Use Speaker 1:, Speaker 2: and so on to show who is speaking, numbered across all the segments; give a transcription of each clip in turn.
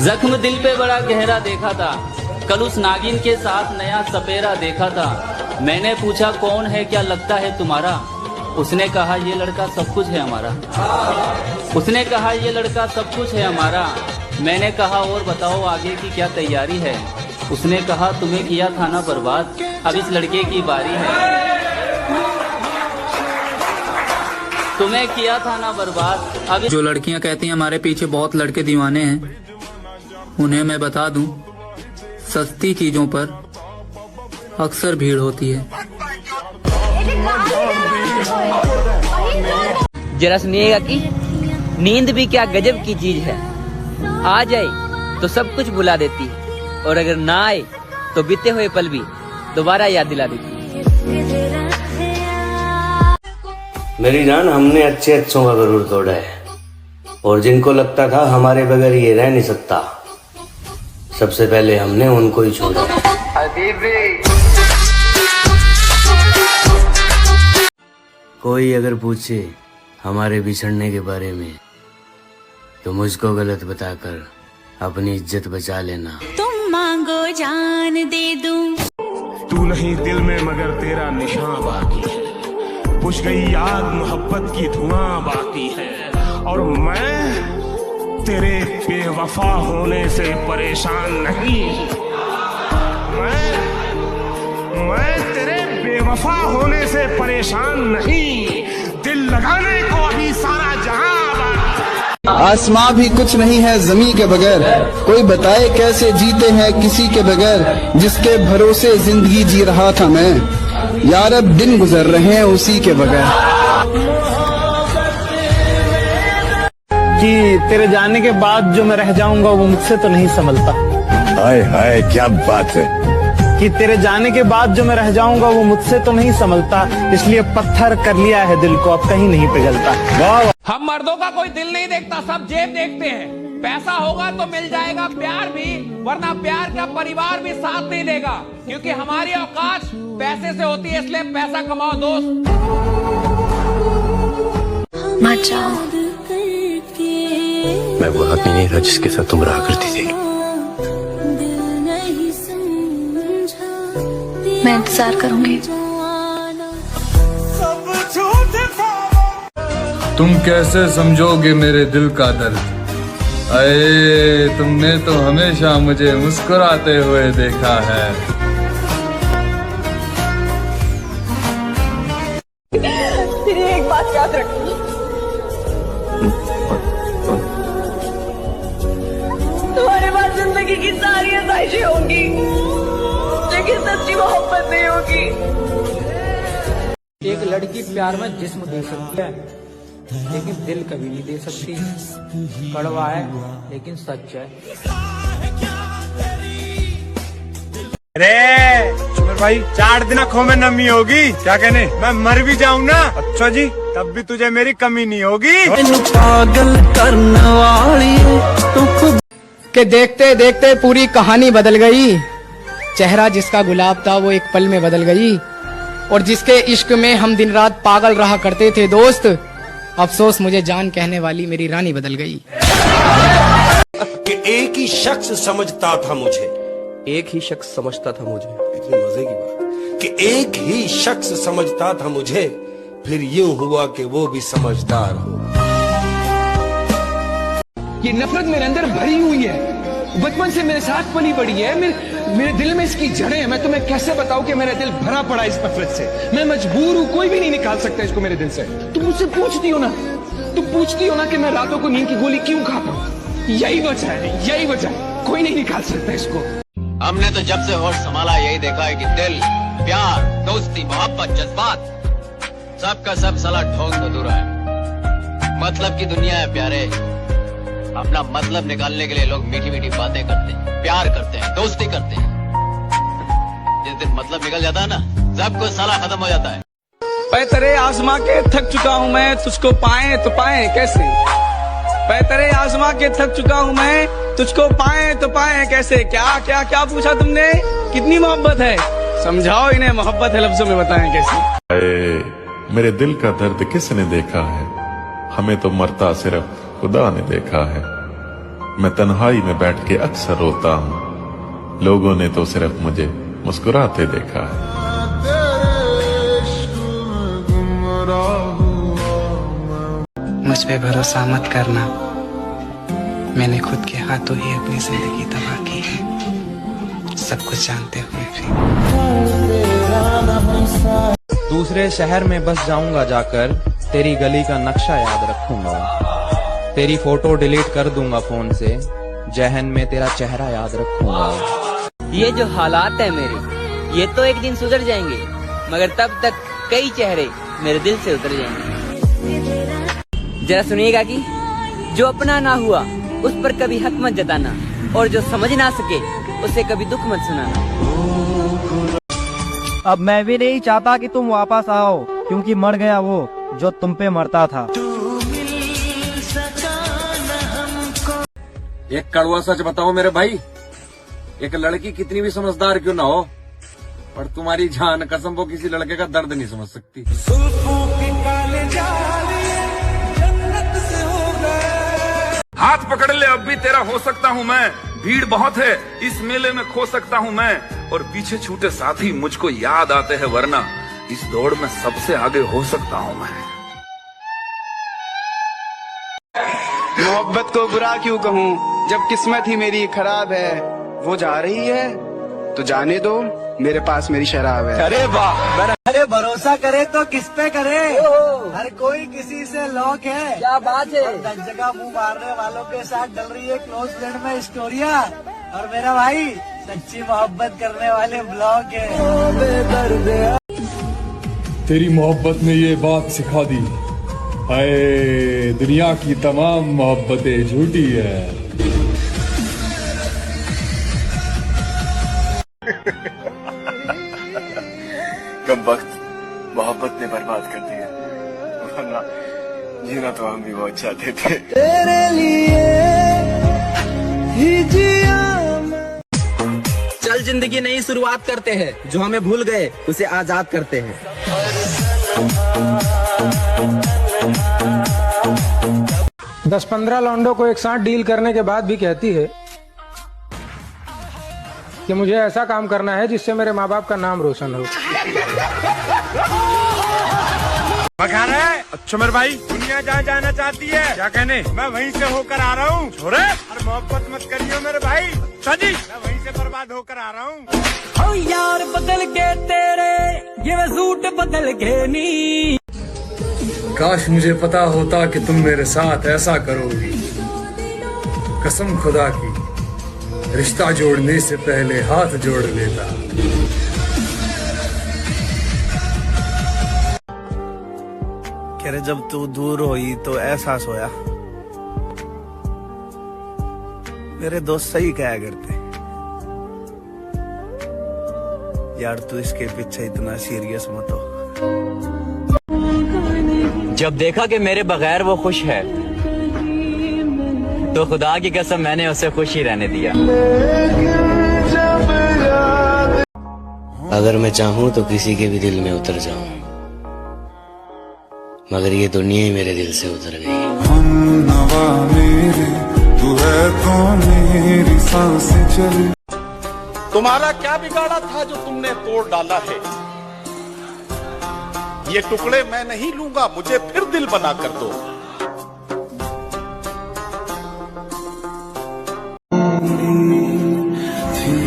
Speaker 1: जख्म दिल पे बड़ा गहरा देखा था, कल उस नागिन के साथ नया सपेरा देखा था। मैंने पूछा कौन है, क्या लगता है तुम्हारा? उसने कहा ये लड़का सब कुछ है हमारा। उसने कहा ये लड़का सब कुछ है हमारा। मैंने कहा और बताओ आगे की क्या तैयारी है? उसने कहा तुम्हें किया था ना बर्बाद, अब इस लड़के की बारी है। तुम्हें किया था ना बर्बाद, अब जो लड़कियां कहती हैं हमारे पीछे बहुत लड़के दीवाने हैं, उन्हें मैं बता दूं सस्ती चीजों पर अक्सर भीड़ होती है।
Speaker 2: जरा सुनिएगा कि नींद भी क्या गजब की चीज है, आ जाए तो सब कुछ भुला देती है, और अगर ना आए तो बीते हुए पल भी दोबारा याद दिला देती है।
Speaker 3: मेरी जान, हमने अच्छे अच्छों का गरूर तोड़ा है, और जिनको लगता था हमारे बगैर ये रह नहीं सकता, सबसे पहले हमने उनको ही छोड़ा। कोई अगर पूछे हमारे बिछड़ने के बारे में तो मुझको गलत बताकर अपनी इज्जत बचा लेना।
Speaker 4: तुम मांगो जान दे दूं,
Speaker 5: तू नहीं दिल में मगर तेरा निशान बाकी है, बुझ गई याद मोहब्बत की धुआं बाकी है, और मैं तेरे बेवफा होने से परेशान नहीं। मैं तेरे बेवफा होने से परेशान नहीं, दिल लगाने को अभी सारा जहां बाकी।
Speaker 6: आसमां भी कुछ नहीं है ज़मीं के बगैर, कोई बताए कैसे जीते हैं किसी के बगैर, जिसके भरोसे जिंदगी जी रहा था मैं, यार अब दिन गुजर रहे हैं उसी के बगैर।
Speaker 7: कि तेरे जाने के बाद जो मैं रह जाऊंगा वो मुझसे तो नहीं संभलता।
Speaker 8: हाय हाय क्या बात है।
Speaker 7: कि तेरे जाने के बाद जो मैं रह जाऊंगा वो मुझसे तो नहीं संभलता, इसलिए पत्थर कर लिया है दिल को, अब कहीं नहीं पिघलता। वाह।
Speaker 9: हम मर्दों का कोई दिल नहीं देखता, सब जेब देखते हैं। पैसा होगा तो मिल जाएगा प्यार भी, वरना प्यार का परिवार भी साथ नहीं देगा, क्योंकि हमारी औकात पैसे से होती है, इसलिए पैसा कमाओ दोस्त।
Speaker 4: मत जाओ।
Speaker 8: मैं वो आदमी नहीं था जिसके साथ तुम रहा करती थी।
Speaker 4: मैं इंतजार करूंगी।
Speaker 10: तुम कैसे समझोगे मेरे दिल का दर्द, अये तुमने तो हमेशा मुझे मुस्कुराते हुए देखा है।
Speaker 11: तेरी एक बात याद रखनी, तुम्हारे पास जिंदगी की सारी आसाइशें होंगी, लेकिन सच्ची मोहब्बत नहीं होगी।
Speaker 1: एक लड़की प्यार में जिस्म दे सकती है, लेकिन दिल कभी नहीं दे सकती। कड़वा है लेकिन सच है।
Speaker 5: अरे भाई 4 दिन आँखों में नमी होगी, क्या कहने, मैं मर भी जाऊं ना, अच्छा जी, तब भी तुझे मेरी कमी नहीं होगी।
Speaker 6: पागल करने वाली के देखते देखते पूरी कहानी बदल गई। चेहरा जिसका गुलाब था वो एक पल में बदल गई, और जिसके इश्क में हम दिन रात पागल रहा करते थे दोस्त, अफसोस मुझे जान कहने वाली मेरी रानी बदल गई।
Speaker 12: कि एक ही शख्स समझता था मुझे,
Speaker 13: एक ही शख्स समझता था मुझे,
Speaker 12: इतनी मजे की बात, कि एक ही शख्स समझता था मुझे, फिर यूं हुआ कि वो भी समझदार हो।
Speaker 14: ये नफरत मेरे अंदर भरी हुई है, बचपन से मेरे साथ पली बड़ी है, मेरे दिल में इसकी जड़ें हैं। मैं तुम्हें कैसे बताऊं कि मेरा दिल भरा पड़ा इस नफरत से। मैं मजबूर हूं, कोई भी नहीं निकाल सकता इसको मेरे दिल से। तुम मुझसे पूछती हो ना कि मैं रातों को नींद की गोली क्यों खाता हूं। यही वजह है, यही वजह है, कोई नहीं निकाल सकता इसको।
Speaker 15: हमने तो जब से होश संभाला यही देखा है कि दिल, प्यार, दोस्ती, मोहब्बत, जज्बात, सबका सब साला ढोंग अधूरा है। मतलब की दुनिया है प्यारे, अपना मतलब निकालने के लिए लोग मीठी मीठी बातें करते हैं, प्यार करते हैं, दोस्ती करते हैं। जिस दिन मतलब निकल जाता है ना, सब कुछ साला खत्म हो जाता है।
Speaker 7: तेरे आजमा के थक चुका हूँ मैं, तुझको पाए तो पाए कैसे। तेरे आजमा के थक चुका हूँ मैं, तुझको पाए तो पाए कैसे। क्या क्या क्या पूछा तुमने, कितनी मोहब्बत है, समझाओ इन्हें, मोहब्बत है लफ्जों में बताएं कैसे।
Speaker 8: मेरे दिल का दर्द किसने देखा है, हमें तो मरता सिर्फ खुदा ने देखा है।
Speaker 16: मैं तन्हाई में बैठ के अक्सर रोता हूँ। लोगों ने तो सिर्फ मुझे मुस्कुराते देखा है।
Speaker 6: मुझ पे भरोसा मत करना, मैंने खुद के हाथों ही अपनी जिंदगी तबाह की है, सब कुछ जानते हुए भी।
Speaker 17: दूसरे शहर में बस जाऊंगा जाकर, तेरी गली का नक्शा याद रखूंगा, तेरी फोटो डिलीट कर दूंगा फोन से, जहन में तेरा चेहरा याद रखूंगा।
Speaker 2: ये जो हालात है मेरे, ये तो एक दिन सुधर जाएंगे, मगर तब तक कई चेहरे मेरे दिल से उतर जाएंगे। जरा सुनिएगा कि जो अपना ना हुआ उस पर कभी हक मत जताना, और जो समझ ना सके उसे कभी दुख मत सुनाना।
Speaker 18: अब मैं भी नहीं चाहता कि तुम वापस आओ, क्योंकि मर गया वो जो तुम पे मरता था।
Speaker 19: एक कड़वा सच बताओ मेरे भाई, एक लड़की कितनी भी समझदार क्यों ना हो, पर तुम्हारी जान कसम वो किसी लड़के का दर्द नहीं समझ सकती।
Speaker 10: हाथ पकड़ ले, अब भी तेरा हो सकता हूँ मैं। भीड़ बहुत है, इस मेले में खो सकता हूँ मैं, और पीछे छूटे साथी मुझको याद आते हैं, वरना इस दौड़ में सबसे आगे हो सकता हूँ मैं।
Speaker 7: मोहब्बत को बुरा क्यों कहूँ, जब किस्मत ही मेरी खराब है। वो जा रही है तो जाने दो, मेरे पास मेरी शराब है।
Speaker 18: अरे वाह, अरे भरोसा करे तो किस पे करे, हर कोई किसी से लॉक है। क्या बात है। दस जगह मुंह मारने वालों के साथ डल रही है क्लोज फ्रेंड में स्टोरिया, और मेरा भाई सच्ची मोहब्बत करने वाले ब्लॉग है।
Speaker 10: तेरी मोहब्बत ने ये बात सिखा दी, हाय दुनिया की तमाम मोहब्बतें झूठी है।
Speaker 8: कम वक्त मोहब्बत ने बर्बाद कर दिया, वरना जीना तो हम भी बहुत चाहते थे।
Speaker 18: तेरे लिए ही जिया।
Speaker 7: चल जिंदगी नई शुरुआत करते हैं, जो हमें भूल गए उसे आजाद करते हैं।
Speaker 14: 10-15 लौंडों को एक साथ डील करने के बाद भी कहती है कि मुझे ऐसा काम करना है जिससे मेरे माँ बाप का नाम रोशन हो।
Speaker 5: अच्छा मेरे भाई, दुनिया जहाँ जाना चाहती है, क्या कहने, मैं वहीं से होकर आ रहा हूँ। छोरे, अरे मोहब्बत मत करियो मेरे भाई। जी, मैं वहीं से बर्बाद होकर आ रहा हूँ।
Speaker 11: ओ यार बदल के तेरे ये सूट बदल के नी।
Speaker 10: काश मुझे पता होता कि तुम मेरे साथ ऐसा करोगी, कसम खुदा की रिश्ता जोड़ने से पहले हाथ जोड़ लेता।
Speaker 20: कह रहे जब तू दूर हुई तो एहसास होया, मेरे दोस्त सही कहा करते, यार तू इसके पीछे इतना सीरियस मत हो।
Speaker 1: जब देखा कि मेरे बगैर वो खुश है, तो खुदा की कसम मैंने उसे खुश ही रहने दिया।
Speaker 3: अगर मैं चाहूं तो किसी के भी दिल में उतर जाऊं, मगर ये दुनिया ही मेरे दिल से उतर गई।
Speaker 21: हम नवा मेरे, तू है तो मेरी सांसें चली।
Speaker 5: तुम्हारा क्या बिगाड़ा था जो तुमने तोड़ डाला है। ये टुकड़े मैं नहीं लूंगा, मुझे फिर दिल बना कर दो।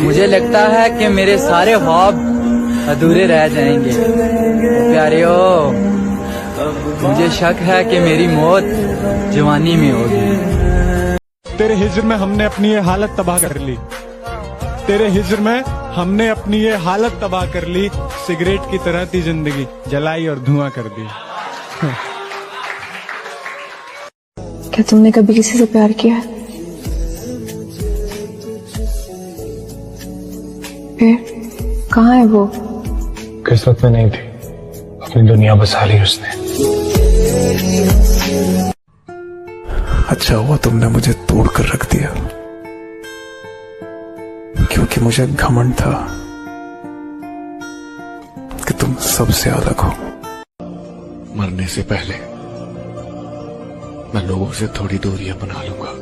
Speaker 2: मुझे लगता है कि मेरे सारे ख्वाब अधूरे रह जाएंगे। प्यारियो, मुझे शक है कि मेरी मौत जवानी में होगी।
Speaker 22: तेरे हिज्र में हमने अपनी ये हालत तबाह कर ली, तेरे हिज्र में हमने अपनी ये हालत तबाह कर ली। सिगरेट की तरह थी जिंदगी, जलाई और धुआं कर दी।
Speaker 4: क्या तुमने कभी किसी से प्यार किया है? फिर कहाँ है वो?
Speaker 22: किस्मत में नहीं थी, अपनी दुनिया बसा ली उसने।
Speaker 8: अच्छा हुआ तुमने मुझे तोड़ कर रख दिया, क्योंकि मुझे घमंड था कि तुम सबसे अलग हो। मरने से पहले मैं लोगों से थोड़ी दूरियां बना लूंगा,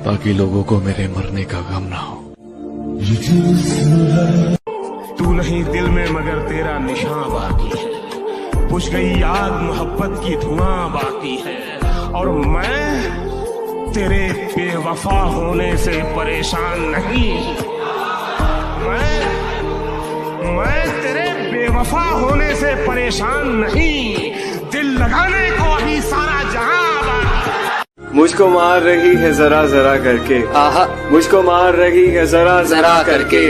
Speaker 16: ताकि लोगों को मेरे मरने का गम ना हो।
Speaker 5: तू नहीं दिल में मगर तेरा निशान बाकी है, बुझ गई आग मोहब्बत की धुआं बाकी है, और मैं तेरे बेवफा होने से परेशान नहीं। मैं तेरे बेवफा होने से परेशान नहीं, दिल लगाने को अभी सारा जहां
Speaker 8: मुझको मार रही है जरा जरा करके, आहा मुझको मार रही है जरा जरा करके,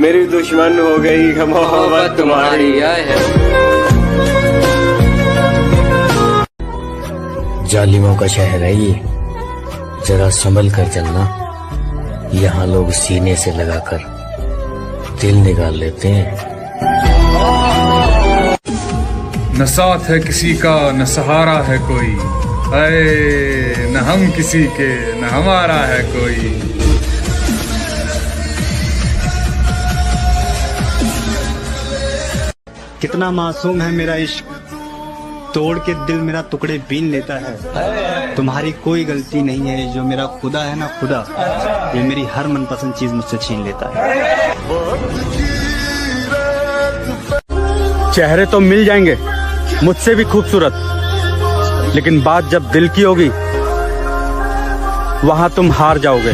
Speaker 8: मेरी दुश्मन हो गई है मोहब्बत तुम्हारी।
Speaker 3: जालिमों का शहर है ये, जरा संभल कर चलना, यहाँ लोग सीने से लगाकर दिल निकाल लेते हैं।
Speaker 16: न साथ है किसी का न सहारा है कोई, अरे न हम किसी के न हमारा है कोई।
Speaker 9: कितना मासूम है मेरा इश्क, तोड़ के दिल मेरा टुकड़े बीन लेता है। तुम्हारी कोई गलती नहीं है, जो मेरा खुदा है ना खुदा, ये मेरी हर मनपसंद चीज मुझसे छीन लेता है।
Speaker 22: चेहरे तो मिल जाएंगे मुझसे भी खूबसूरत, लेकिन बात जब दिल की होगी वहां तुम हार जाओगे।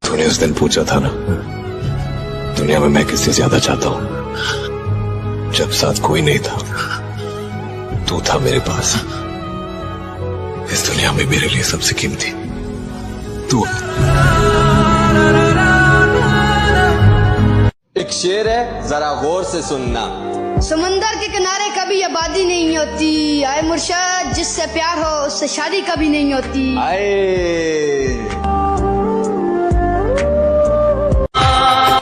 Speaker 8: तूने उस दिन पूछा था ना, दुनिया में मैं किससे ज्यादा चाहता हूँ, जब साथ कोई नहीं था तू था मेरे पास। इस दुनिया में मेरे लिए सबसे कीमती तू।
Speaker 13: एक शेर है, जरा गौर से सुनना।
Speaker 23: समंदर के किनारे कभी आबादी नहीं होती, आए मुर्शद जिससे प्यार हो उससे शादी कभी नहीं होती।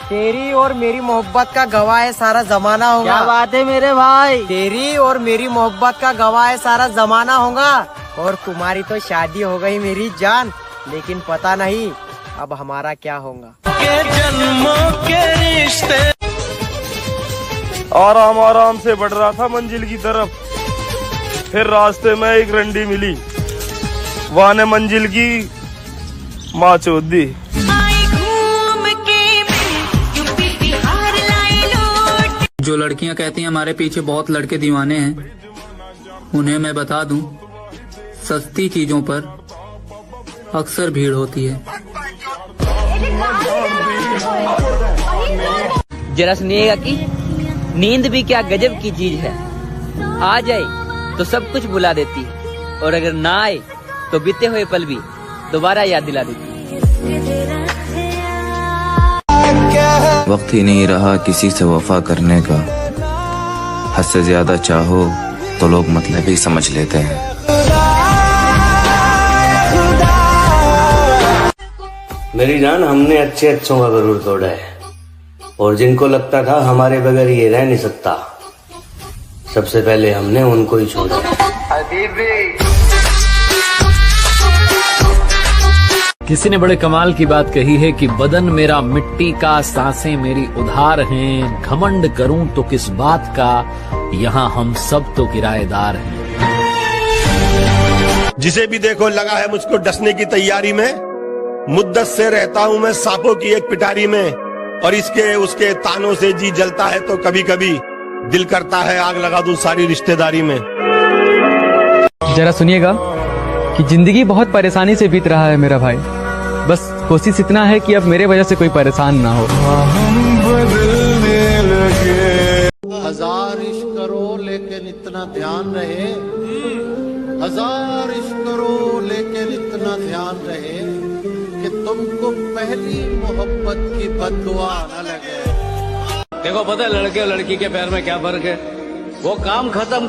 Speaker 2: तेरी और मेरी मोहब्बत का गवाह है सारा जमाना होगा। क्या बात है मेरे भाई, तेरी और मेरी मोहब्बत का गवाह है सारा जमाना होगा। और तुम्हारी तो शादी हो गई मेरी जान, लेकिन पता नहीं अब हमारा क्या होगा।
Speaker 12: के जन्मों के रिश्ते आराम आराम से बढ़ रहा था मंजिल की तरफ, फिर रास्ते में एक रंडी मिली, वहाँ ने मंजिल की माँ चोद दी।
Speaker 1: जो लड़कियां कहती हैं हमारे पीछे बहुत लड़के दीवाने हैं, उन्हें मैं बता दूं, सस्ती चीजों पर अक्सर भीड़ होती है।
Speaker 2: जरा सुनिएगा कि नींद भी क्या गजब की चीज है, आ जाए तो सब कुछ भुला देती है, और अगर ना आए तो बीते हुए पल भी दोबारा याद दिला देती है।
Speaker 24: वक्त ही नहीं रहा किसी से वफा करने का, हद से ज्यादा चाहो तो लोग मतलब ही समझ लेते हैं।
Speaker 3: मेरी जान, हमने अच्छे अच्छों का गरूर तोड़ा है, और जिनको लगता था हमारे बगैर ये रह नहीं सकता, सबसे पहले हमने उनको ही छोड़ा।
Speaker 25: किसी ने बड़े कमाल की बात कही है कि बदन मेरा मिट्टी का, सांसें मेरी उधार हैं, घमंड करूं तो किस बात का, यहाँ हम सब तो किराएदार हैं।
Speaker 12: जिसे भी देखो लगा है मुझको डसने की तैयारी में, मुद्दत से रहता हूँ मैं सांपों की एक पिटारी में, और इसके उसके तानों से जी जलता है तो कभी कभी दिल करता है आग लगा दूं सारी रिश्तेदारी में।
Speaker 26: जरा सुनिएगा कि जिंदगी बहुत परेशानी से बीत रहा है मेरा भाई, बस कोशिश इतना है कि अब मेरे वजह से कोई परेशान ना हो।
Speaker 27: हजार इश्क करो लेकिन इतना ध्यान रहे, हजार इश्क करो लेकिन इतना ध्यान रहे कि तुमको पहली मोहब्बत की बद्दुआ न लगे।
Speaker 28: देखो पता है लड़के और लड़की के प्यार में क्या फर्क है, वो काम खत्म